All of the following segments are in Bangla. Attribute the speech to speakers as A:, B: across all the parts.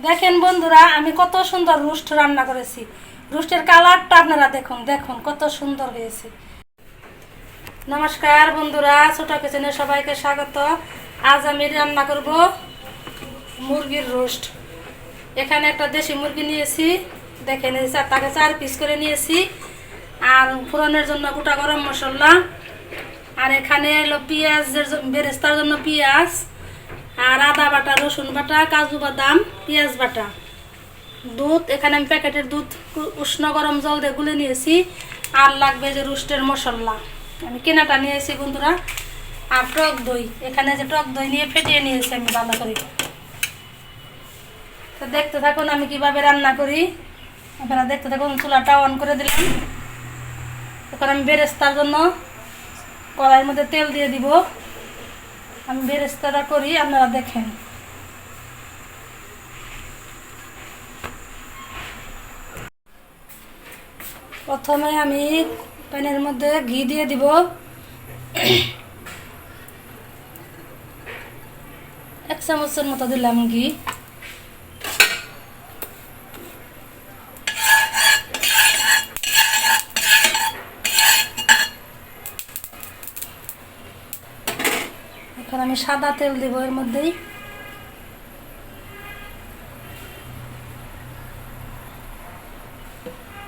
A: দেখেন বন্ধুরা, আমি কত সুন্দর রোস্ট রান্না করেছি। রোস্টের কালারটা আপনারা দেখুন, দেখুন কত সুন্দর হয়েছে। নমস্কার বন্ধুরা, ছোট কিচেনে সবাইকে স্বাগত। আজ আমি রান্না করব মুরগির রোস্ট। এখানে একটা দেশি মুরগি নিয়েছি, দেখেন তাকে 4 পিস করে নিয়েছি। আর ফোড়নের জন্য গোটা গরম মশলা, আর এখানে হলো পেঁয়াজের বেরেস্তার জন্য পেঁয়াজ, আর আদা বাটা, রসুন বাটা, কাজু বাদাম, পেঁয়াজ বাটা, দুধ। এখানে আমি প্যাকেটের দুধ উষ্ণ গরম জল দিয়ে গুলে নিয়েছি। আর লাগবে যে রোস্টের মশলা, আমি কেনাটা নিয়েছি বন্ধুরা। আর টক দই, এখানে যে টক দই নিয়ে ফেটিয়ে নিয়েছি আমি ভালো করে। তো দেখতে থাকুন আমি কিভাবে রান্না করি, আপনারা দেখতে থাকুন। চুলাটা অন করে দিলাম। এখন আমি বেরেস্তার জন্য কড়াইয়ের মধ্যে তেল দিয়ে দিব। আমি বেরেস্তাটা করি, আপনারা দেখেন। প্রথমে আমি প্যানের মধ্যে ঘি দিয়ে দিব। 1 চামচের মতো দিলাম ঘি। এখন আমি সাদা তেল দিব এর মধ্যেই।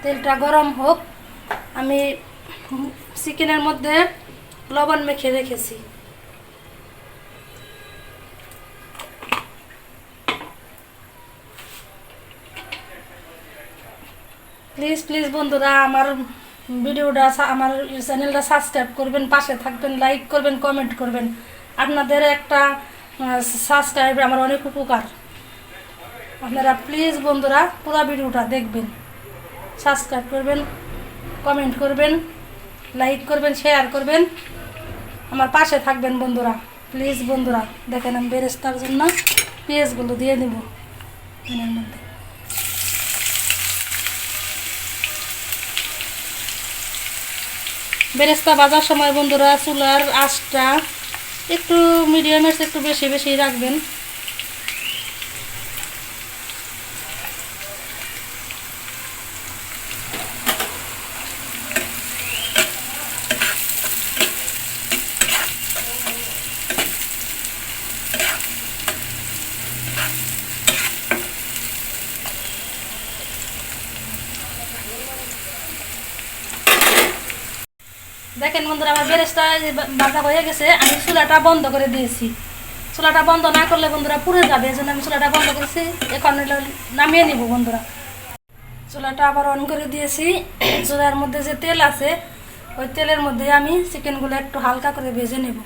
A: তেলটা গরম হোক। আমি চিকেনের মধ্যে লবণ মেখে রেখেছি। প্লিজ প্লিজ বন্ধুরা, আমার ভিডিওটা, আমার চ্যানেলটা সাবস্ক্রাইব করবেন, পাশে থাকবেন, লাইক করবেন, কমেন্ট করবেন। আপনাদের একটা সাবস্ক্রাইব আমার অনেক উপকার। আপনারা প্লিজ বন্ধুরা পুরো ভিডিওটা দেখবেন, সাবস্ক্রাইব করবেন, কমেন্ট করবেন, লাইক করবেন, শেয়ার করবেন, আমার পাশে থাকবেন বন্ধুরা। প্লিজ বন্ধুরা, দেখেন আমি বেরেস্তার জন্য পেঁয়াজগুলো দিয়ে দেব এর মধ্যে। বেরেস্তা ভাজার সময় বন্ধুরা চুলার আঁচটা একটু মিডিয়ামের একটু বেশি বেশি রাখবেন। দেখেন বন্ধুরা, আমার বেরেস্তা ভাজা হয়ে গেছে। আমি চুলাটা বন্ধ করে দিয়েছি। চুলাটা বন্ধ না করলে বন্ধুরা পুড়ে যাবে, এই জন্য আমি চুলাটা বন্ধ করেছি। এখন নামিয়ে নিব বন্ধুরা। চুলাটা আবার অন করে দিয়েছি। চুলার মধ্যে যে তেল আছে, ওই তেলের মধ্যে আমি চিকেনগুলো একটু হালকা করে ভেজে নেব।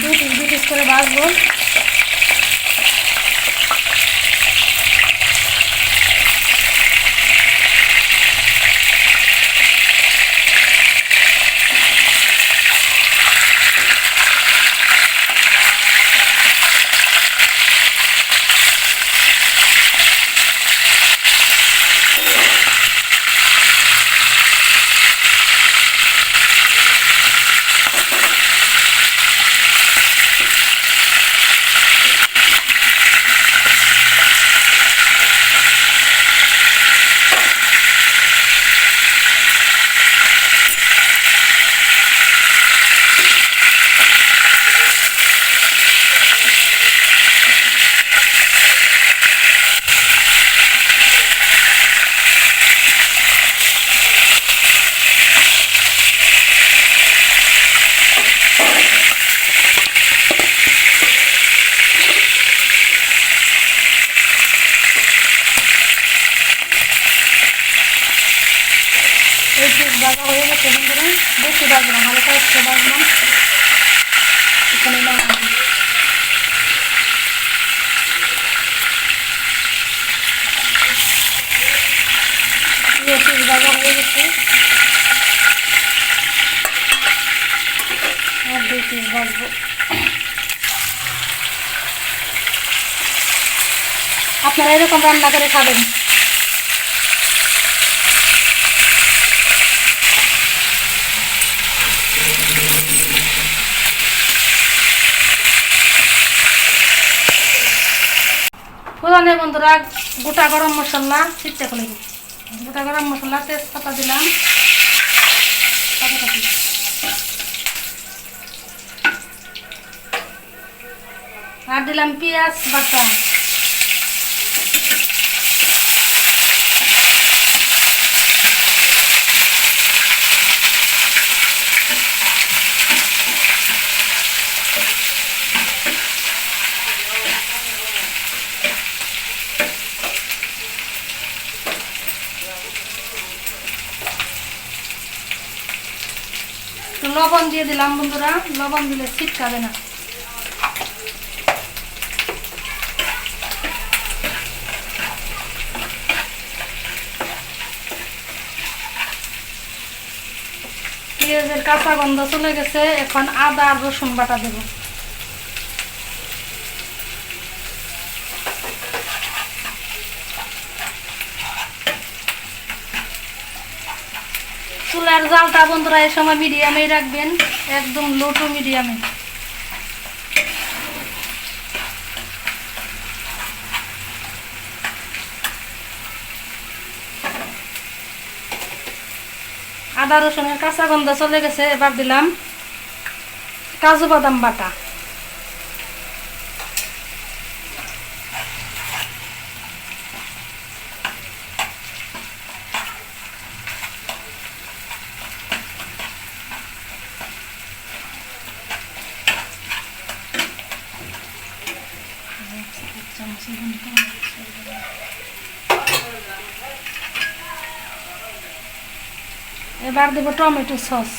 A: দুই পিস করে ভাজবো। ভাজা হয়ে গেছে বন্ধুরা, বেশি ভাজবো না, হালকা একটু ভাজলাম। এখানে ভাজা হয়ে গেছে। আর 2 পিস ভাজবো। আপনারা এরকম রান্না করে খাবেন। ফোড়নে বন্ধুরা গোটা গরম মশলা ছিটতে করে গোটা গরম মশলা, তেজপাতা দিলাম, আর দিলাম পেঁয়াজ বাটা, লবণ দিয়ে দিলাম বন্ধুরা, লবণ দিলে ছিটকাবে না। পেঁয়াজের কাঁচা গন্ধ চলে গেছে, এখন আদা আর রসুন বাটা দেব। চুলার জালটা বন্ধুরা এই সময় মিডিয়ামে রাখবেন, একদম লো টু মিডিয়ামে। আদা রসুনের কাঁচা গন্ধ চলে গেছে, এবার দিলাম কাজু বাদাম বাটা, এবার দেব টমেটো সস,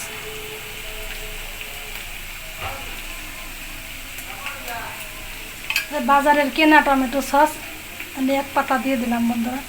A: বাজারের কেনা টমেটো সস আমি 1 পাতা দিয়ে দিলাম বন্ধুরা।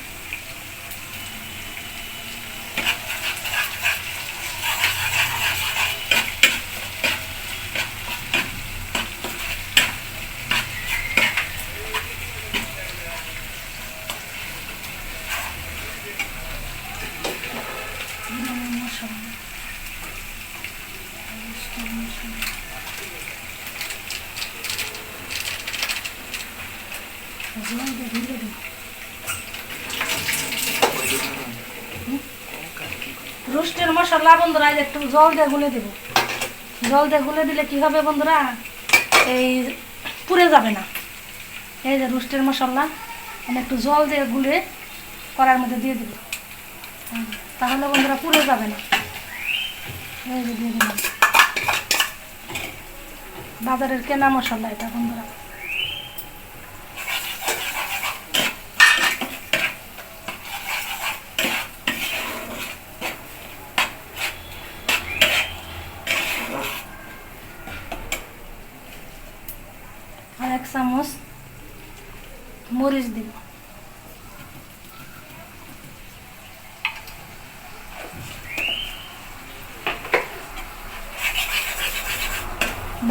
A: রোস্টের মশলা বন্ধুরা একটু জল দিয়ে গুলে দেব, জল দিয়ে গুলে দিলে কি হবে বন্ধুরা, এই পুড়ে যাবে না। এই যে রোস্টের মশলা আমি একটু জল দিয়ে গুলে কড়ার মধ্যে দিয়ে দেব, তাহলে বন্ধুরা পুড়ে যাবে না। এই যে দিয়ে দিলাম বাজারের কেনা মশলা এটা বন্ধুরা। আর 1 চামচ মরিচ দিব,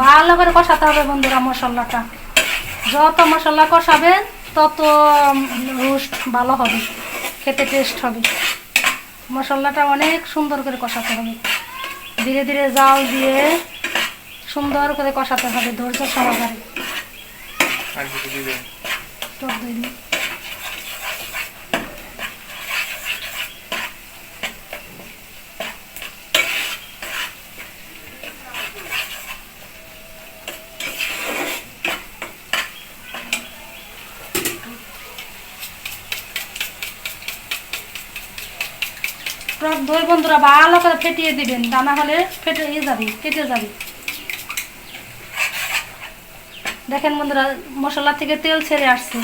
A: ভালো করে কষাতে হবে বন্ধুরা মশলাটা। যত মশলা কষাবেন তত রোস্ট ভালো হবে, খেতে টেস্ট হবে। মশলাটা অনেক সুন্দর করে কষাতে হবে, ধীরে ধীরে জাল দিয়ে সুন্দর করে কষাতে হবে ধৈর্য সহকারে। টক দই দিই, টক দই বন্ধুরা ভালো করে ফেটিয়ে দিবেন, তা না হলে ফেটে যাবে, কেটে যাবে। দেখেন বন্ধুরা মশলা থেকে তেল ছেড়ে আসছে,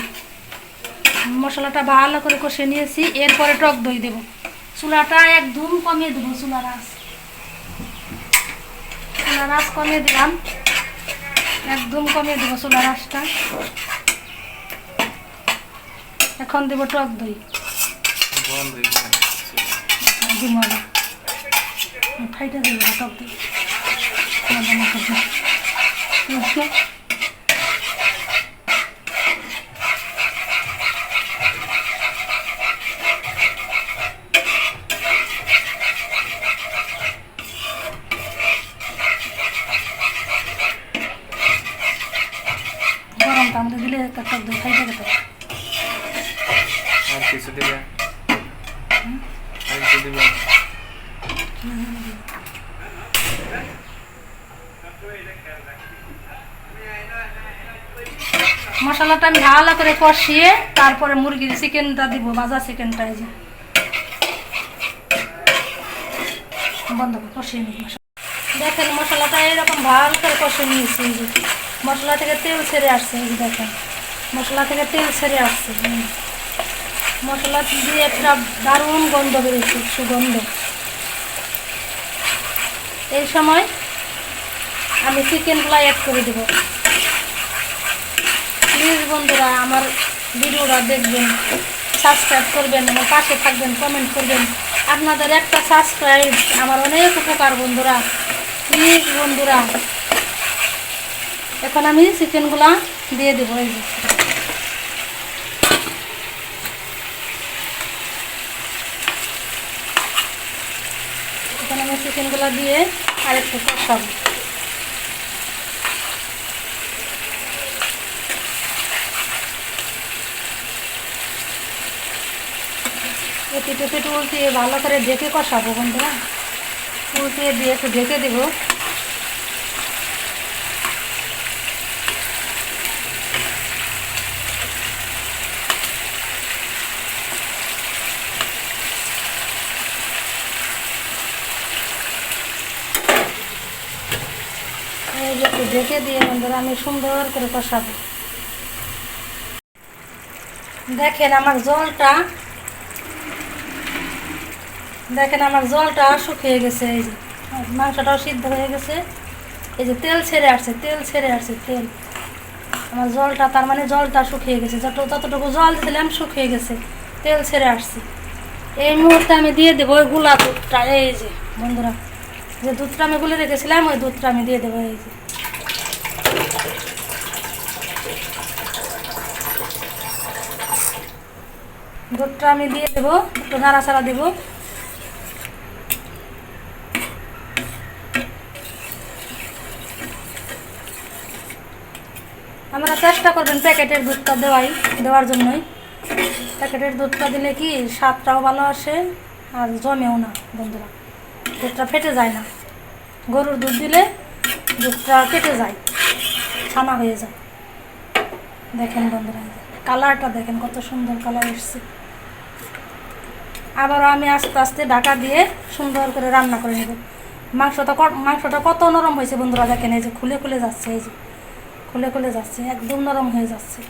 A: মশলাটা ভালো করে কষে নিয়েছি। এরপরে টক দই দেব, চুলাটা একদম কমিয়ে দেবো, চুলার আঁচ কমিয়ে দিলাম, একদম কমিয়ে দেবো চুলার আঁচটা। এখন দেব টক দই, ফাইটা দেবো টক দই। লঙ্কা আমাদের দিলে একটা খাই থাকে তো।
B: আর কিছু দিবে? আর কিছু দিবে?
A: মশলাটা আমি ভালো করে কষিয়ে তারপরে মুরগির চিকেনটা দিব, ভাজা চিকেনটা। এই যে বন্ধ করে কষিয়ে নিই মশলা। দেখেন মশলাটা এরকম ভালো করে কষিয়ে নিয়েছি। এই যে মশলা থেকে তেল ছেড়ে আসছে। এই যে দেখেন মশলা থেকে তেল ছেড়ে আসছে। মশলা দিয়ে একটা দারুণ গন্ধ বেরিয়েছে, সুগন্ধ। এই সময় আমি চিকেনগুলো অ্যাড করে দেব। প্লিজ বন্ধুরা আমার ভিডিওটা দেখবেন, সাবস্ক্রাইব করবেন, আমার পাশে থাকবেন, কমেন্ট করবেন। আপনাদের একটা সাবস্ক্রাইব আমার অনেক উপকার বন্ধুরা, প্লিজ বন্ধুরা। এখন আমি চিকেনগুলা দিয়ে দেবো। এই যে এখন আমি চিকেনগুলা দিয়ে আরেকটু কষাবো। পিঠে উল্টিয়ে ভালো করে ঢেকে কষাবো বন্ধুরা। উল্টিয়ে দিয়ে একটু ঢেকে দেবো। একটু ঢেকে দিয়ে বন্ধুরা আমি সুন্দর করে কষাবো। দেখেন আমার জলটা শুকিয়ে গেছে। এই যে মাংসটাও সিদ্ধ হয়ে গেছে। এই যে তেল ছেড়ে আসছে। আমার জলটা, তার মানে জলটা শুকিয়ে গেছে। যতটুকু জল দিলাম শুকিয়ে গেছে, তেল ছেড়ে আসছে। এই মুহূর্তে আমি দিয়ে দেবো ওই গুলা দুধটা। এই যে বন্ধুরা, যে দুধটা আমি গুলে রেখেছিলাম ওই দুধটা আমি দিয়ে দেবো। এই যে দুধটা আমি দিয়ে দেবো, একটু নাড়াচাড়া দেবো। আপনারা চেষ্টা করবেন প্যাকেটের দুধটা দেওয়ার জন্যই। প্যাকেটের দুধটা দিলে কি স্বাদটাও ভালো আসে আর জমেও না বন্ধুরা, দুধটা ফেটে যায় না। গরুর দুধ দিলে দুধটা কেটে যায়, ছানা হয়ে যায়। দেখেন বন্ধুরা কালারটা দেখেন কত সুন্দর কালার এসছে। আবারও আমি আস্তে আস্তে ঢাকা দিয়ে সুন্দর করে রান্না করে নেব। মাংসটা কত নরম হয়েছে বন্ধুরা, দেখেন এই যে খুলে যাচ্ছে। এই যে খুলে যাচ্ছে, একদম নরম হয়ে যাচ্ছে।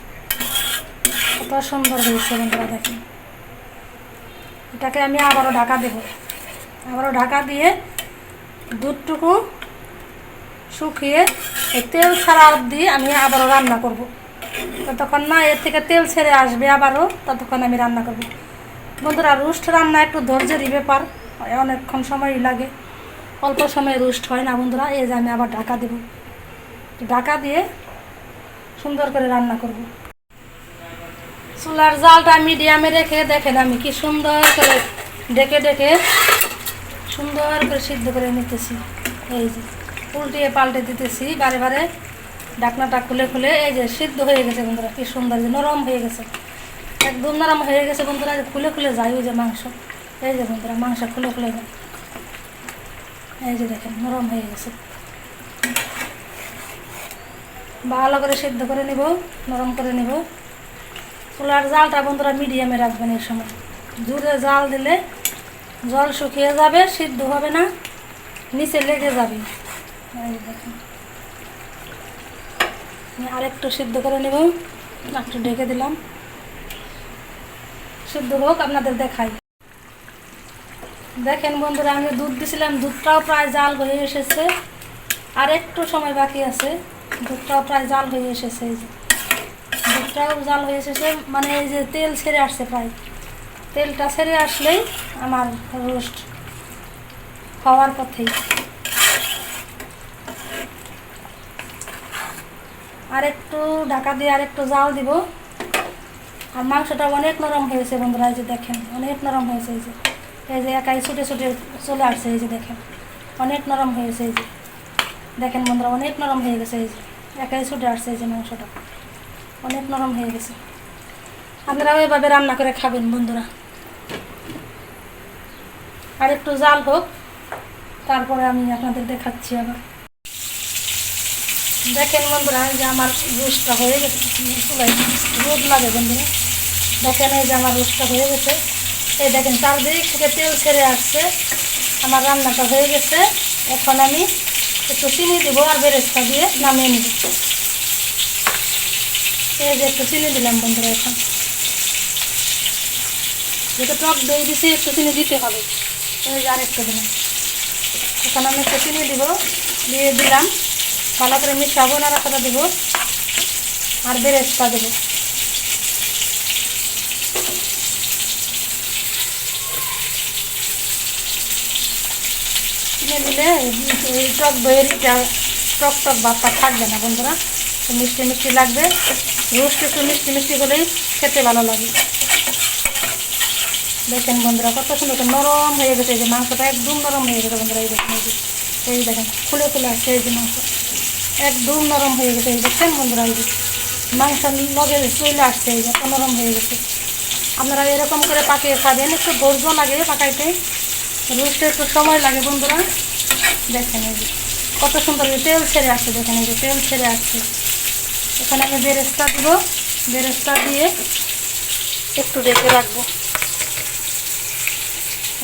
A: কত সুন্দর হয়েছে বন্ধুরা দেখেন। এটাকে আমি আবারও ঢাকা দেব। আবারও ঢাকা দিয়ে দুধটুকু শুকিয়ে তেল ছাড়া অবধি আমি আবারও রান্না করব। ততক্ষণ না এর থেকে তেল ছেড়ে আসবে আবারও, ততক্ষণ আমি রান্না করব। বন্ধুরা রোস্ট রান্না একটু ধৈর্যেরই ব্যাপার, অনেকক্ষণ সময়ই লাগে, অল্প সময়ে রোস্ট হয় না বন্ধুরা। এই যে আমি আবার ঢাকা দেব। ঢাকা দিয়ে সুন্দর করে রান্না করব। চুলার জালটা মিডিয়ামে রেখে দেখেন আমি কি সুন্দর করে ডেকে সুন্দর করে সিদ্ধ করে নিতেছি। এই যে উল্টিয়ে পাল্টে দিতেছি বারে ঢাকনাটা খুলে। এই যে সিদ্ধ হয়ে গেছে বন্ধুরা, কি সুন্দর যে নরম হয়ে গেছে, একদম নরম হয়ে গেছে বন্ধুরা। খুলে যায় ওই যে মাংস। এই যে বন্ধুরা মাংস খুলে যায়। এই যে দেখেন নরম হয়ে গেছে। ভালো করে সিদ্ধ করে নিব, নরম করে নিব। চুলার জালটা বন্ধুরা মিডিয়ামে রাখবেন। এই সময় জোরে জাল দিলে জল শুকিয়ে যাবে, সিদ্ধ হবে না, নিচে লেগে যাবে। দেখেন আরেকটু সিদ্ধ করে নেব, একটু ঢেকে দিলাম, সিদ্ধ হোক আপনাদের দেখাই। দেখেন বন্ধুরা আমি দুধ দিছিলাম, দুধটাও প্রায় জাল হয়ে এসেছে, আর একটু সময় বাকি আছে। দুধটাও প্রায় জাল হয়ে এসেছে। এই যে দুধটাও জাল হয়ে এসেছে, মানে এই যে তেল ছেড়ে আসছে প্রায়। তেলটা ছেড়ে আসলেই আমার রোস্ট হওয়ার পথেই। আর একটু ঢাকা দিয়ে আর একটু জাল দিব। আর মাংসটা অনেক নরম হয়েছে বন্ধুরা, এই যে দেখেন অনেক নরম হয়েছে। এই যে একাই ছুটে চলে আসছে। এই যে দেখেন অনেক নরম হয়েছে। এই যে দেখেন বন্ধুরা অনেক নরম হয়ে গেছে। এই যে একাই ছুটে আসছে এই যে মাংসটা। অনেক নরম হয়ে গেছে। আপনারাও এভাবে রান্না করে খাবেন বন্ধুরা। আর একটু জাল হোক, তারপরে আমি আপনাদের দেখাচ্ছি আবার। দেখেন বন্ধুরা, এই যে আমার রোস্টটা হয়ে গেছে। চুলায় রোদ লাগে বন্ধুরা। দেখেন এই যে আমার রোস্টটা হয়ে গেছে। এই দেখেন চারদিক থেকে তেল ছেড়ে আসছে। আমার রান্নাটা হয়ে গেছে। এখন আমি একটু চিনি দেবো আর বেরেস্তা দিয়ে নামিয়ে নেব। এই যে একটু চিনি দিলাম বন্ধুরা। এখন যেহেতু টক দই দিছি, একটু চিনি দিতে হবে। এই যে আর একটু দিলাম। এখন আমি একটু চিনি দিব, দিয়ে দিলাম। ভালো করে মিশাবো, নাড়াচাড়া দেবো আর বেরেস্তা দেবো। চিনি দিলে এই টক দইয়ের টক টক ভাবটা থাকবে না বন্ধুরা, তো মিষ্টি মিষ্টি লাগবে। রোস্ট একটু মিষ্টি মিষ্টি হলেই খেতে ভালো লাগে। দেখেন বন্ধুরা, কত সুন্দর নরম হয়ে গেছে। এই যে মাংসটা একদম নরম হয়ে গেছে বন্ধুরা। এই দেখেন, এই দেখেন খুলে খুলে আসছে। এই যে মাংস একদম নরম হয়ে গেছে। এই দেখছেন বন্ধুরা, এই যে মাংস লগে চলে আসছে। এই যে এত নরম হয়ে গেছে। আপনারা এরকম করে পাকিয়ে খাবেন। একটু ধৈর্য লাগে পাকাইতে, রোস্টে একটু সময় লাগে বন্ধুরা। দেখেন এই যে কত সুন্দর তেল ছেড়ে আসছে। দেখেন এই যে তেল ছেড়ে আসছে। এখানে আমি বেরেস্তা দেবো। বেরেস্তা দিয়ে একটু রেখে রাখবো।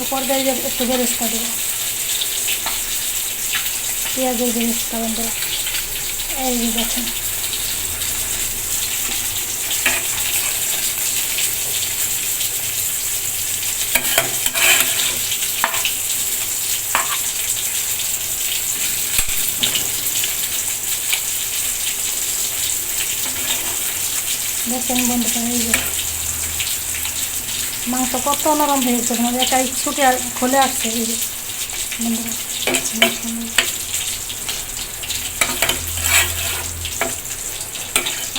A: উপর দিয়ে একটু বেরেস্তা দেবো, পেঁয়াজের বেরেস্তা বন্ধুরা। এই যে দেখেন, দেখেন বন্ধুরা, এই যে মাংস কত নরম হয়ে গেছে। তোমাদের একাই ছুটে খুলে আসছে। এই যে বন্ধুরা,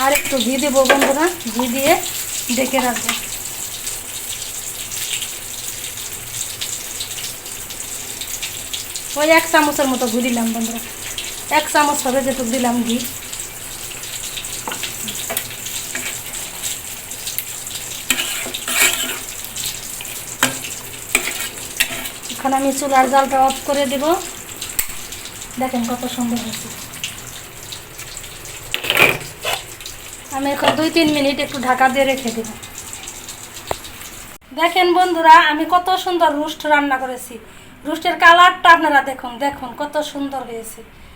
A: আর একটু ঘি দেবো বন্ধুরা। ঘি দিয়ে ডেকে রাখবো। ওই 1 চামচের মতো ঘি দিলাম বন্ধুরা। 1 চামচ হবে যেটুকু দিলাম ঘি। এখন আমি চুলার জালটা অফ করে দেব। দেখেন কত সুন্দর হয়েছে। আমি এখন 2-3 মিনিট একটু ঢাকা দিয়ে রেখে দেব। দেখেন বন্ধুরা, আমি কত সুন্দর রোস্ট রান্না করেছি। রোস্টের কালারটা আপনারা দেখুন, দেখুন কত সুন্দর হয়েছে।